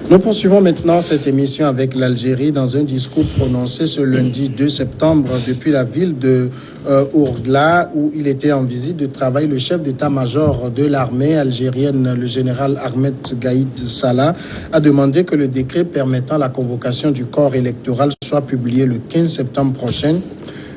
Nous poursuivons maintenant cette émission avec l'Algérie dans un discours prononcé ce lundi 2 septembre depuis la ville de Ouargla où il était en visite de travail. Le chef d'état-major de l'armée algérienne, le général Ahmed Gaïd Salah, a demandé que le décret permettant la convocation du corps électoral soit publié le 15 septembre prochain.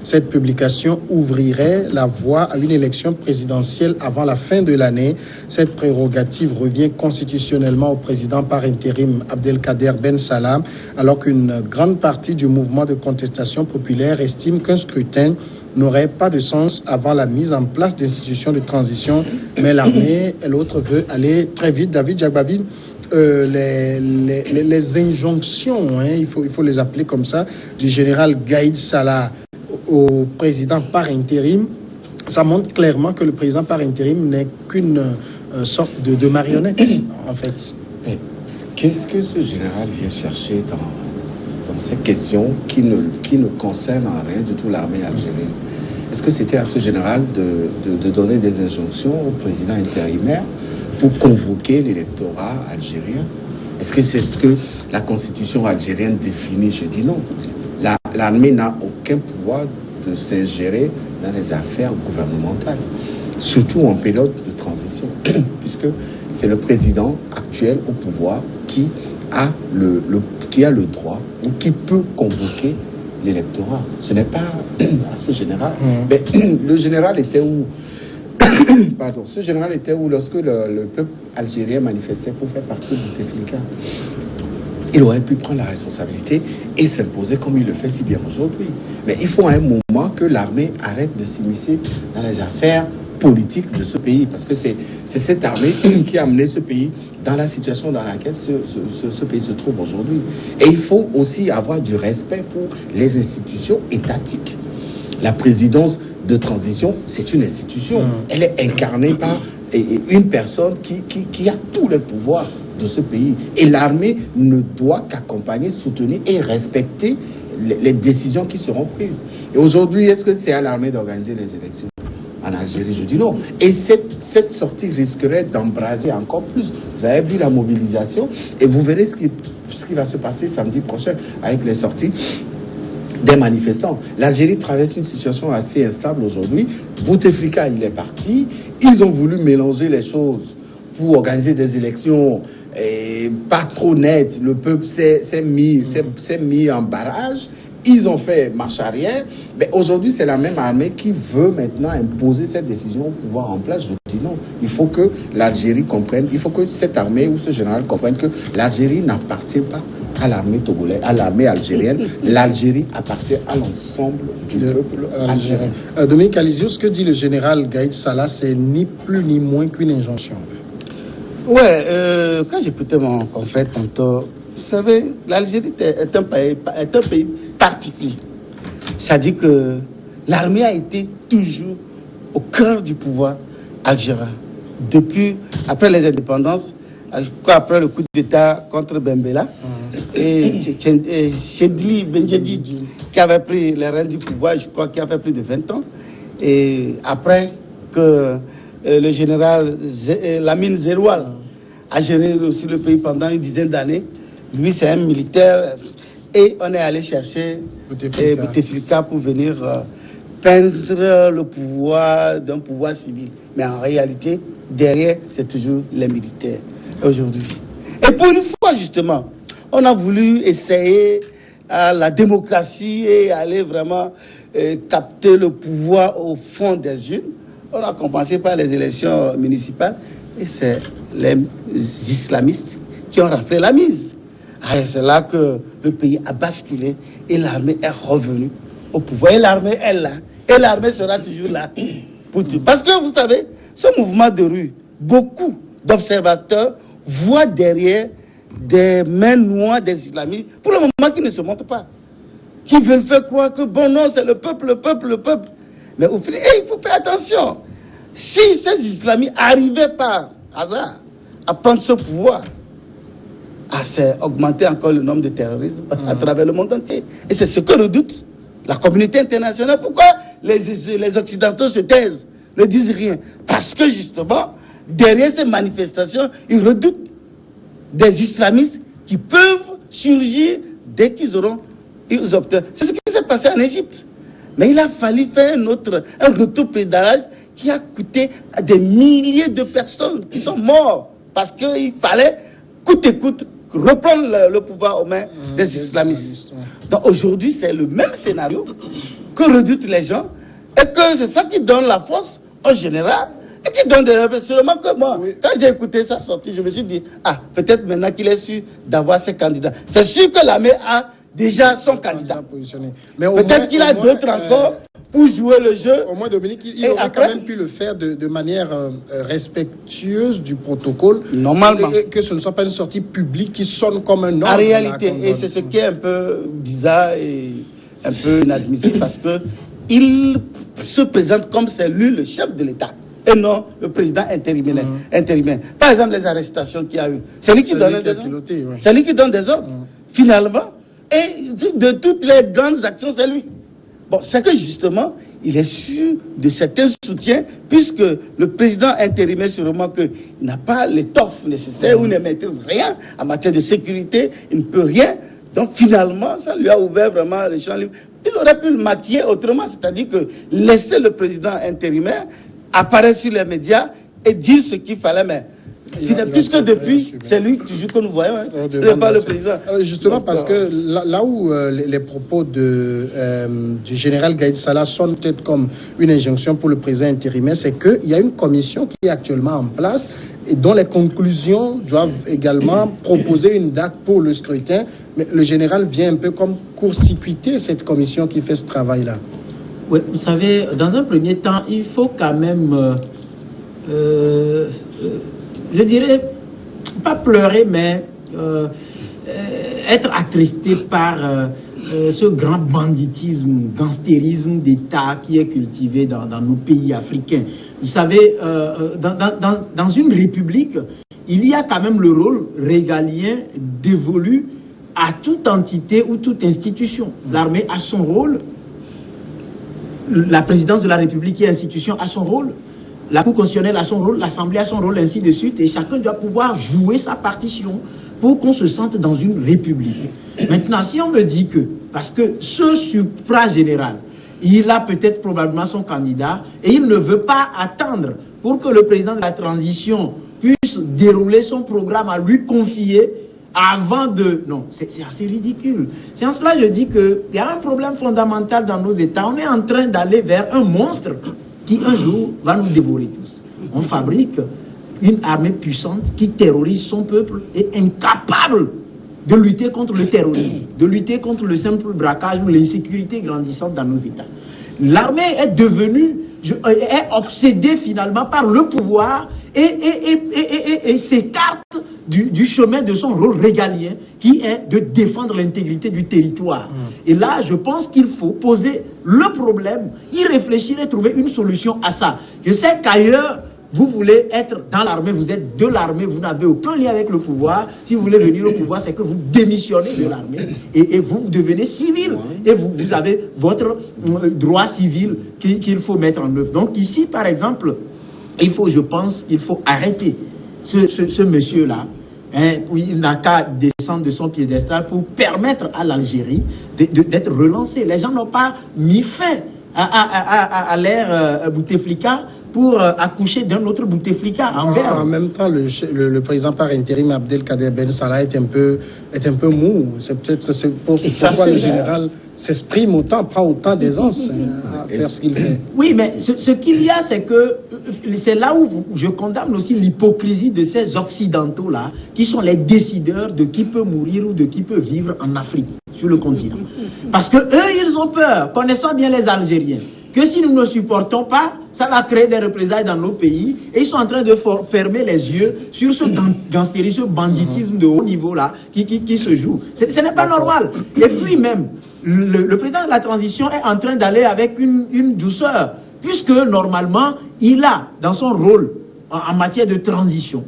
Cette publication ouvrirait la voie à une élection présidentielle avant la fin de l'année. Cette prérogative revient constitutionnellement au président par intérim Abdelkader Ben Salah, alors qu'une grande partie du mouvement de contestation populaire estime qu'un scrutin n'aurait pas de sens avant la mise en place d'institutions de transition. Mais l'armée et l'autre veut aller très vite. David Djagbavi, les injonctions, il faut les appeler comme ça, du général Gaïd Salah au président par intérim, ça montre clairement que le président par intérim n'est qu'une sorte de marionnette, en fait. Mais qu'est-ce que ce général vient chercher dans ces questions qui ne concernent en rien du tout l'armée algérienne? Est-ce que c'était à ce général de donner des injonctions au président intérimaire pour convoquer l'électorat algérien? Est-ce que c'est ce que la constitution algérienne définit? Je dis non. L'armée n'a aucun pouvoir de s'ingérer dans les affaires gouvernementales, surtout en période de transition, puisque c'est le président actuel au pouvoir qui a le droit ou qui peut convoquer l'électorat. Ce n'est pas à ce général. Mais le général était où? Pardon, ce général était où lorsque le peuple algérien manifestait pour faire partie de Bouteflika? Il aurait pu prendre la responsabilité et s'imposer comme il le fait si bien aujourd'hui. Mais il faut à un moment que l'armée arrête de s'immiscer dans les affaires politiques de ce pays. Parce que c'est cette armée qui a amené ce pays dans la situation dans laquelle ce pays se trouve aujourd'hui. Et il faut aussi avoir du respect pour les institutions étatiques. La présidence de transition, c'est une institution. Elle est incarnée par une personne qui a tous les pouvoirs de ce pays. Et l'armée ne doit qu'accompagner, soutenir et respecter les décisions qui seront prises. Et aujourd'hui, est-ce que c'est à l'armée d'organiser les élections en Algérie? Je dis non. Et cette sortie risquerait d'embraser encore plus. Vous avez vu la mobilisation et vous verrez ce qui va se passer samedi prochain avec les sorties des manifestants. L'Algérie traverse une situation assez instable aujourd'hui. Bouteflika, il est parti. Ils ont voulu mélanger les choses pour organiser des élections pas trop nettes. Le peuple s'est mis en barrage. Ils ont fait marche arrière. Mais aujourd'hui, c'est la même armée qui veut maintenant imposer cette décision au pouvoir en place. Je dis non. Il faut que l'Algérie comprenne, il faut que cette armée ou ce général comprenne que l'Algérie n'appartient pas à l'armée togolaise, à l'armée algérienne. L'Algérie appartient à l'ensemble du peuple algérien. Dominique Alizio, ce que dit le général Gaïd Salah, c'est ni plus ni moins qu'une injonction. Ouais, quand j'écoutais mon confrère tantôt, vous savez, l'Algérie est un pays particulier. Ça dit que l'armée a été toujours au cœur du pouvoir algérien. Depuis, après les indépendances, je crois après le coup d'État contre Bembela, et Chedli Benjedid, qui avait pris les rênes du pouvoir, je crois qu'il a fait plus de 20 ans. Et après que le général Lamine Zeroual a géré aussi le pays pendant une dizaine d'années. Lui, c'est un militaire. Et on est allé chercher Bouteflika pour venir peindre le pouvoir d'un pouvoir civil. Mais en réalité, derrière, c'est toujours les militaires aujourd'hui. Et pour une fois, justement, on a voulu essayer la démocratie et aller vraiment capter le pouvoir au fond des urnes. On a commencé par les élections municipales et c'est les islamistes qui ont raflé la mise. Et c'est là que le pays a basculé et l'armée est revenue au pouvoir. Et l'armée est là. Et l'armée sera toujours là. Parce que vous savez, ce mouvement de rue, beaucoup d'observateurs voient derrière des mains noires des islamistes, pour le moment qui ne se montrent pas. Qui veulent faire croire que bon non, c'est le peuple. Mais au final, il faut faire attention. Si ces islamistes arrivaient par hasard à prendre ce pouvoir, c'est augmenter encore le nombre de terroristes à travers le monde entier. Et c'est ce que redoute la communauté internationale. Pourquoi les Occidentaux se taisent, ne disent rien? Parce que justement, derrière ces manifestations, ils redoutent des islamistes qui peuvent surgir dès qu'ils obtiennent. C'est ce qui s'est passé en Égypte. Mais il a fallu faire un retour-pédalage qui a coûté à des milliers de personnes qui sont mortes parce qu'il fallait, coûte et coûte, reprendre le pouvoir aux mains des islamistes. Donc aujourd'hui, c'est le même scénario que redoutent les gens et que c'est ça qui donne la force en général et qui donne seulement que moi, quand j'ai écouté sa sortie, je me suis dit, peut-être maintenant qu'il est sûr d'avoir ses candidats. C'est sûr que l'armée a déjà son candidat. Peut-être qu'il a d'autres encore pour jouer le jeu. Au moins, Dominique, il aurait quand même pu le faire de manière respectueuse du protocole. Normalement. Et que ce ne soit pas une sortie publique qui sonne comme un ordre. En réalité, et c'est ce qui est un peu bizarre et un peu inadmissible parce que il se présente comme c'est lui le chef de l'État et non le président intérimaire. Par exemple, les arrestations qu'il y a eu, c'est lui qui donne des ordres. C'est lui qui donne des ordres. Finalement, et de toutes les grandes actions, c'est lui. Bon, c'est que justement, il est sûr de certains soutiens, puisque le président intérimaire, sûrement qu'il n'a pas l'étoffe nécessaire ou ne maîtrise rien en matière de sécurité, il ne peut rien. Donc finalement, ça lui a ouvert vraiment le champ libre. Il aurait pu le maquiller autrement, c'est-à-dire que laisser le président intérimaire apparaître sur les médias et dire ce qu'il fallait, mais puisque depuis, c'est lui toujours que nous voyons, pas le président. Justement, donc, parce que là où les propos du général Gaïd Salah sonnent peut-être comme une injonction pour le président intérimaire, c'est qu'il y a une commission qui est actuellement en place et dont les conclusions doivent également proposer une date pour le scrutin. Mais le général vient un peu comme court-circuiter cette commission qui fait ce travail-là. Oui, vous savez, dans un premier temps, il faut quand même... je dirais, pas pleurer, mais être attristé par ce grand banditisme, gangstérisme d'État qui est cultivé dans nos pays africains. Vous savez, dans une république, il y a quand même le rôle régalien dévolu à toute entité ou toute institution. L'armée a son rôle, la présidence de la République qui est institution a son rôle, la Cour constitutionnelle a son rôle, l'Assemblée a son rôle, ainsi de suite, et chacun doit pouvoir jouer sa partition pour qu'on se sente dans une république. Maintenant, si on me dit que, parce que ce supra-général, il a peut-être probablement son candidat, et il ne veut pas attendre pour que le président de la transition puisse dérouler son programme à lui confier avant de... Non, c'est assez ridicule. C'est en cela que je dis qu'il y a un problème fondamental dans nos États. On est en train d'aller vers un monstre qui un jour va nous dévorer tous. On fabrique une armée puissante qui terrorise son peuple et incapable de lutter contre le terrorisme, de lutter contre le simple braquage ou l'insécurité grandissante dans nos États. L'armée est devenue, est obsédée finalement par le pouvoir et s'écarte du chemin de son rôle régalien qui est de défendre l'intégrité du territoire. Et là, je pense qu'il faut poser le problème, y réfléchir et trouver une solution à ça. Je sais qu'ailleurs, vous voulez être dans l'armée, vous êtes de l'armée, vous n'avez aucun lien avec le pouvoir. Si vous voulez venir au pouvoir, c'est que vous démissionnez de l'armée et vous devenez civil. Et vous avez votre droit civil qu'il faut mettre en œuvre. Donc ici, par exemple, je pense qu'il faut arrêter ce monsieur-là. Il n'a qu'à descendre de son piédestal pour permettre à l'Algérie d'être relancée. Les gens n'ont pas mis fin à l'ère Bouteflika pour accoucher d'un autre Bouteflika en verre. En même temps, le président par intérim Abdelkader Ben Salah est un peu mou. C'est peut-être pourquoi le général s'exprime autant, prend autant d'aisance à faire ce qu'il fait. Oui, mais ce qu'il y a, c'est que c'est là où je condamne aussi l'hypocrisie de ces Occidentaux-là, qui sont les décideurs de qui peut mourir ou de qui peut vivre en Afrique, sur le continent. Parce que eux, ils ont peur, connaissant bien les Algériens, que si nous ne supportons pas, ça va créer des représailles dans nos pays. Et ils sont en train de fermer les yeux sur ce gangstérisme, ce banditisme de haut niveau-là qui se joue. Ce n'est pas normal. Et puis même, le président de la transition est en train d'aller avec une douceur, puisque normalement, il a dans son rôle en matière de transition,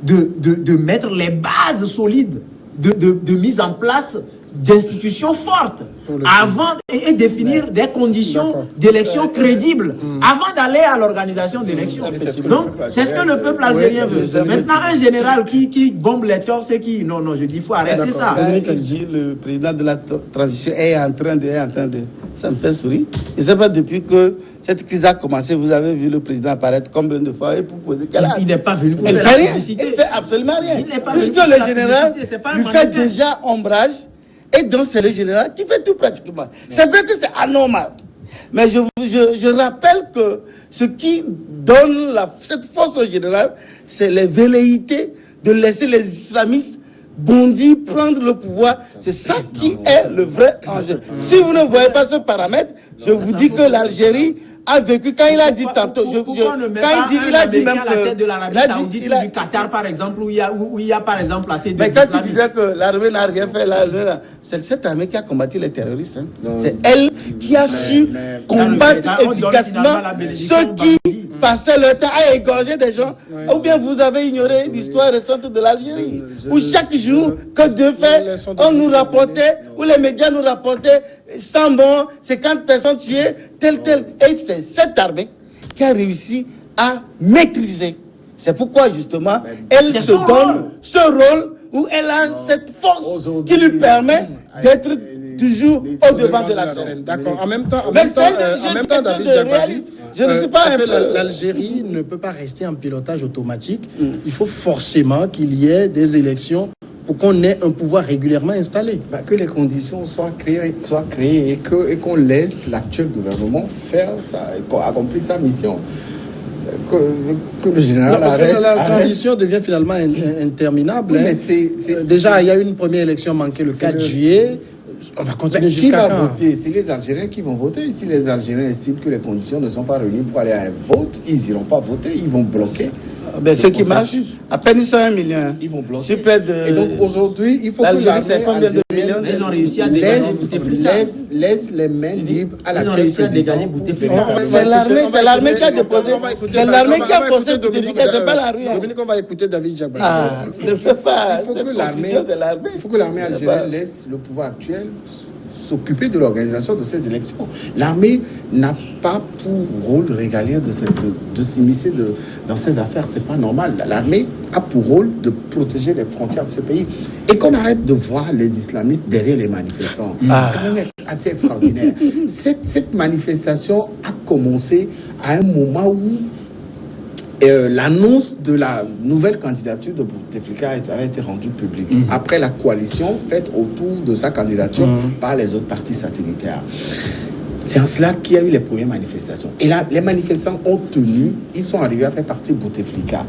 de mettre les bases solides de mise en place d'institutions fortes avant et définir des conditions d'élection crédibles avant d'aller à l'organisation d'élections. Donc, c'est ce que le peuple algérien veut. Maintenant, un général qui bombe les torses et qui... Non, je dis, il faut arrêter ça. Le président de la transition est en train de... Ça me fait sourire. Je ne sais pas, depuis que cette crise a commencé, vous avez vu le président apparaître combien de fois et pour poser quel âge? Il n'est pas venu pour faire la rien. publicité. Il ne fait absolument rien. Il n'est pas Puisque venu pour le la général publicité, c'est pas un lui fait mannequin. déjà ombrage. Et donc, c'est le général qui fait tout pratiquement. C'est vrai que c'est anormal. Mais je rappelle que ce qui donne cette force au général, c'est les velléités de laisser les islamistes bondir, prendre le pouvoir. C'est ça qui est le vrai enjeu. Si vous ne voyez pas ce paramètre, je vous dis que l'Algérie a vécu, quand il a dit tantôt, il a dit même à la tête de l'Arabie Saoudite ou du Qatar, par exemple, où il y a par exemple assez de... Mais quand tu disais que l'armée n'a rien fait, c'est cette armée qui a combattu les terroristes. C'est elle qui a su combattre efficacement ceux qui passaient leur temps à égorger des gens. Ou bien vous avez ignoré l'histoire récente de l'Algérie, où chaque jour que Dieu fait, on nous rapportait, où les médias nous rapportaient 100 morts, 50 personnes tuées, tel. Et c'est cette armée qui a réussi à maîtriser. C'est pourquoi, justement, elle se donne ce rôle où elle a cette force qui lui permet d'être toujours au devant de la scène. D'accord. En même temps, David Djabali, je ne sais pas que l'Algérie ne peut pas rester en pilotage automatique. Il faut forcément qu'il y ait des élections pour qu'on ait un pouvoir régulièrement installé. Que les conditions soient créées et qu'on laisse l'actuel gouvernement faire ça, accomplir sa mission. Que le général parce que la transition devient finalement interminable. Oui, mais déjà, il y a eu une première élection manquée le 4 juillet. On va continuer jusqu'à quand? Qui va voter? C'est les Algériens qui vont voter. Si les Algériens estiment que les conditions ne sont pas réunies pour aller à un vote, ils n'iront pas voter, ils vont bloquer. Ceux qui marchent, à peine ils sont 1 million. Ils vont bloquer. Et donc aujourd'hui, il faut que l'Algérie, ils ont réussi à dégager Bouteflika. Laisse les mains libres à la Ils ont réussi à dégager Bouteflika. C'est l'armée qui a déposé. C'est l'armée qui a posé Bouteflika, c'est pas la rue. Dominique, on va écouter David Djabali. Ne fais pas. Il faut que l'armée algérienne laisse le pouvoir actuel s'occuper de l'organisation de ces élections. L'armée n'a pas pour rôle régalien de s'immiscer dans ces affaires. C'est pas normal. L'armée a pour rôle de protéger les frontières de ce pays. Et qu'on arrête de voir les islamistes derrière les manifestants. C'est quand même assez extraordinaire. Cette manifestation a commencé à un moment où l'annonce de la nouvelle candidature de Bouteflika a été rendue publique après la coalition faite autour de sa candidature par les autres partis satellitaires. C'est en cela qu'il y a eu les premières manifestations. Et là, les manifestants ont tenu, ils sont arrivés à faire partie de Bouteflika.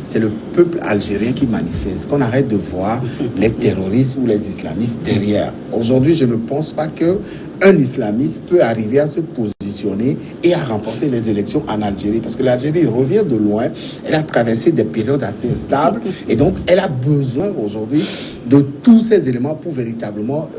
C'est le peuple algérien qui manifeste. Qu'on arrête de voir les terroristes ou les islamistes derrière. Aujourd'hui, je ne pense pas qu'un islamiste peut arriver à se positionner et à remporter les élections en Algérie. Parce que l'Algérie revient de loin. Elle a traversé des périodes assez instables. Et donc, elle a besoin aujourd'hui de tous ces éléments pour véritablement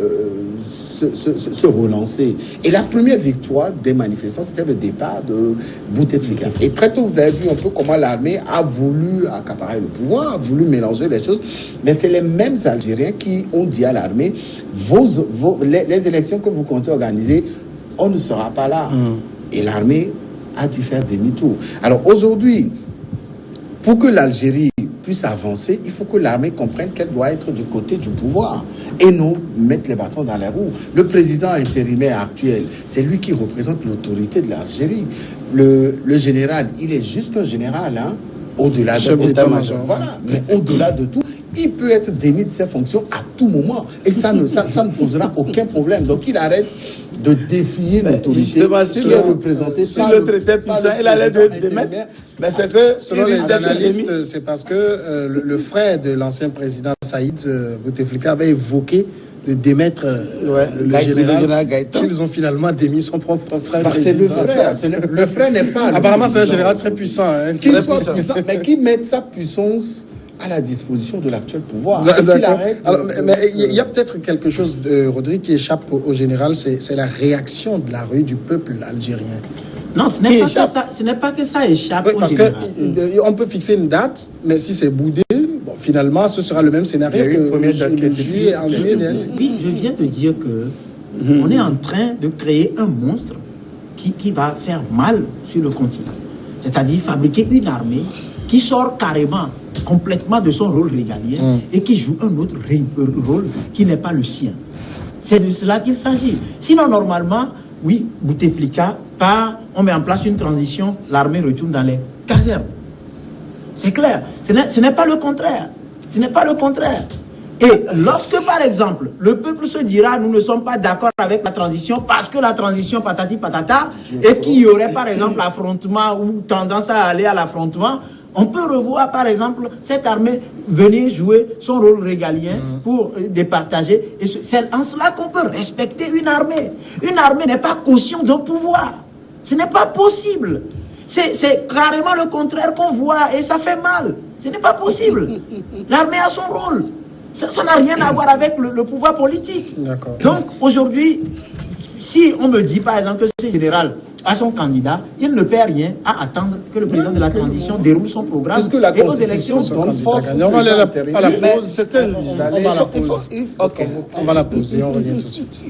se relancer. Et la première victoire des manifestants, c'était le départ de Bouteflika. Et très tôt, vous avez vu un peu comment l'armée a voulu accaparer le pouvoir, a voulu mélanger les choses. Mais c'est les mêmes Algériens qui ont dit à l'armée, les élections que vous comptez organiser, on ne sera pas là. Et l'armée a dû faire demi-tour. Alors aujourd'hui, pour que l'Algérie puisse avancer, il faut que l'armée comprenne qu'elle doit être du côté du pouvoir et non mettre les bâtons dans les roues. Le président intérimaire actuel, c'est lui qui représente l'autorité de l'Algérie. Le général, il est juste un général, au-delà de l'état-major. Voilà, mais au-delà de tout, il peut être démis de ses fonctions à tout moment et ça ne posera aucun problème. Donc il arrête de défier l'autorité qui est représentée. Si l'autre était puissant, il allait démettre. Mais c'est que, selon les analystes, c'est parce que le frère de l'ancien président Saïd Bouteflika avait évoqué de démettre le général Gaëtan. Ils ont finalement démis son propre frère. C'est le frère. Le frère n'est pas... Apparemment, c'est un général très puissant. Mais qui met sa puissance à la disposition de l'actuel pouvoir. Mais il y a peut-être quelque chose, Rodrigue, qui échappe au général, c'est la réaction de la rue du peuple algérien. Non, ce n'est pas que ça échappe au parce général. On peut fixer une date, mais si c'est boudé, bon, finalement, ce sera le même scénario Il y a eu une que première date qui a été juillet, en juillet dernier. Oui, je viens de dire que on est en train de créer un monstre qui va faire mal sur le continent. C'est-à-dire fabriquer une armée qui sort carrément, complètement de son rôle régalien et qui joue un autre rôle qui n'est pas le sien. C'est de cela qu'il s'agit. Sinon, normalement, oui, Bouteflika part, on met en place une transition, l'armée retourne dans les casernes. C'est clair. Ce n'est pas le contraire. Ce n'est pas le contraire. Et lorsque, par exemple, le peuple se dira nous ne sommes pas d'accord avec la transition parce que la transition patati patata et qu'il y aurait, par exemple, affrontement ou tendance à aller à l'affrontement, on peut revoir, par exemple, cette armée venir jouer son rôle régalien pour départager. Et c'est en cela qu'on peut respecter une armée. Une armée n'est pas caution d'un pouvoir. Ce n'est pas possible. C'est carrément le contraire qu'on voit et ça fait mal. Ce n'est pas possible. L'armée a son rôle. Ça n'a rien à voir avec le pouvoir politique. Donc aujourd'hui, si on me dit par exemple que ce général a son candidat, il ne perd rien à attendre que le président de la transition déroule son programme et aux élections. On va aller à la pause. On va la poser, on revient tout de suite.